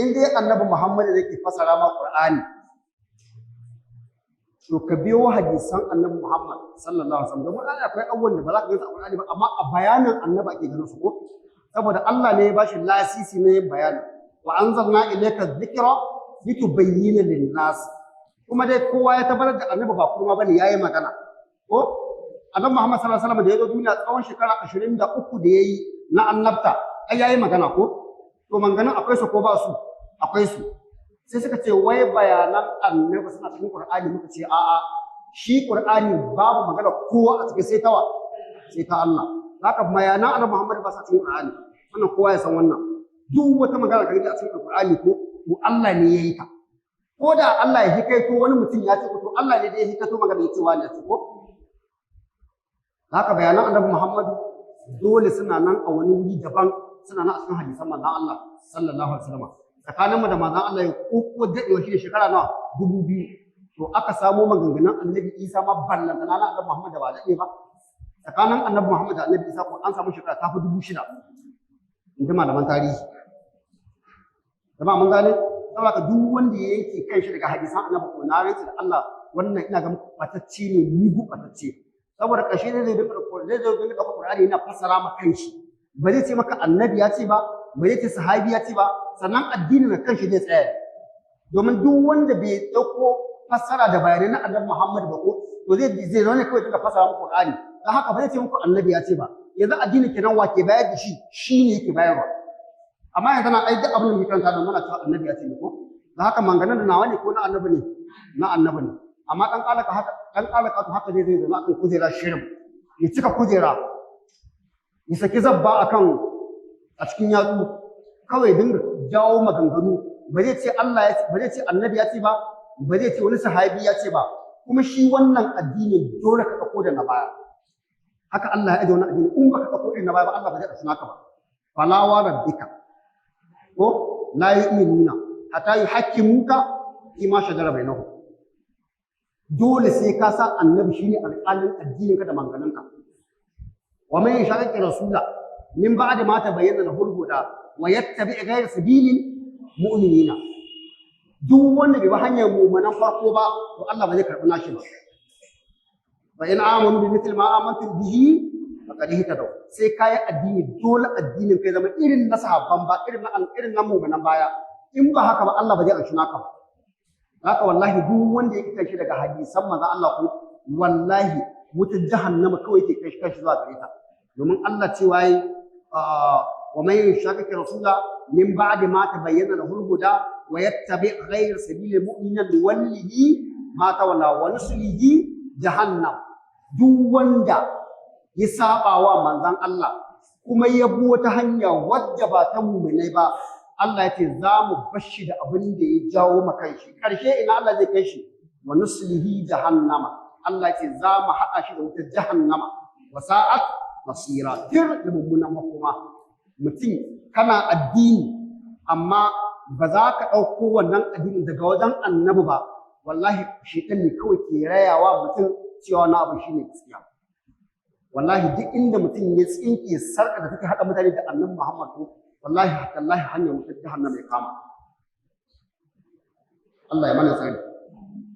in dai annabi Muhammad zai ke fasara ma Qur'ani to ka biyo hadisan annabi Muhammad sallallahu alaihi wasallam domin akwai abubuwan da ba za ka gani a Qur'ani ba amma a bayanin annabi ake ganin su ko saboda Allah ne ya bashi lasisi ne bayani wa anzalna ilayka dhikra litubayyana lin-nas kuma dai kowa ya tabbatar da annabi ba kuma bane yayi magana ko annabi Muhammad sallallahu alaihi wasallam da ya zo duniya tsawon shekara 23 da yayi na annabta ai yayi magana ko to manganin akwai su ko ba su akwai su sai suka ce wai bayanan annabi suna cikin Qur'ani muka ce a'a shi Qur'ani babu magana kowa a cikin sai ta Allah haka bayanan annabi Muhammad ba sa cikin Qur'ani wannan kowa ya san wannan duk wata magana da a cikin Qur'ani ko Allah ne yayi ta ko da Allah ya hikaito wani mutum ya ce to Allah ne da ya hikaito magana ya ce wani ya ce ko haka bayanan annabi Muhammad dole suna nan a wani wuri daban suna nan a cikin hadisan manzon Allah sallallahu alaihi wasallam tsakaninmu da manzon Allah ya kokko dadewa shi shekara nawa 2000 to aka samo maganganun annabi Isa ma ballanta na annabi Muhammad da ba dade ba tsakanin annabi Muhammad da annabi Isa ko an samu shekara ta fi 6000 inda malaman tarihi jama'a mun gane saboda duk wanda ya yanke kanshi daga hadisan annabi ko na rantsi da Allah wannan ina ga batacce ne mugu batacce saboda ƙarshe ne zai dinga Qur'ani yana fassara ma kanshi ba zai ce maka annabi ya ce ba ba zai ce sahabi ya ce ba sannan addinin na kanshi zai tsaya domin duk wanda bai dauko fassara da bayanai na annabi Muhammad ba ko to zai zo ne kawai dinga fassara ma Qur'ani dan haka ba zai ce muku annabi ya ce ba yanzu addinin kenan wa ke bayar da shi shine yake bayarwa amma yanzu na ai duk abin da muke karanta nan muna cewa annabi ya ce ne ko dan haka manganan da nawa ne ko na annabi ne na annabi ne amma dan kalaka haka zai zama akan kujera shirin ya cika kujera ya saki zabba a cikin yatsu kawai dinga jawo maganganu ba zai ce Allah ya ce ba zai ce annabi ya ce ba ba zai ce wani sahabi ya ce ba kuma shi wannan addini dole ka dauko da na baya haka Allah ya aje wannan addini in baka dauko da na baya ba Allah ba zai dauki naka ba fala wa rabbika ko la yu'minuna hatta yuhakkimuka fi ma shajara bainahum dole sai ka sa annabi shine alƙalin addinin ka da manganinka wa man yashaqi rasula min ba'di ma tabayyana lahu al-huda wa yattabi' ghayra sabilil mu'minina duk wanda bai bi hanyar mu'minan farko ba to Allah ba zai karɓi nashi ba fa in amanu bi mithli ma amantum bihi faqad ihtadaw sai kai addini dole addinin kai zama irin na sahabban ba irin na mu'minan baya in ba haka ba Allah ba zai amshi naka ba haka wallahi duk wanda yake kai shi daga hadisan manzon Allah ko wallahi wutar jahannama kawai yake kai shi zuwa gare ta domin Allah cewa yi wa man yushaqiqi rasula min ba'di ma tabayyana lahu al-huda wa yattabi' ghayra sabili al-mu'minina nuwallihi ma tawalla wa nuslihi jahannam duk wanda ya saba wa manzon Allah kuma ya bi wata hanya wadda ba ta mu'minai ba Allah ya ce za mu bashi da abin da ya jawo maka shi ƙarshe ina Allah zai kai shi wa nuslihi jahannama Allah ya ce za mu haɗa shi da wutar jahannama wa sa'at masira tir da mummunan makoma mutum kana addini amma ba za ka ɗauko wannan addini daga wajen annabi ba wallahi shaitan ne kawai ke rayawa mutum cewa na abu shine gaskiya wallahi duk inda mutum ya tsinke sarka da take haɗa mutane da annabi Muhammad wallahi hanyar wutar jahannama ya kama Allah ya mana tsari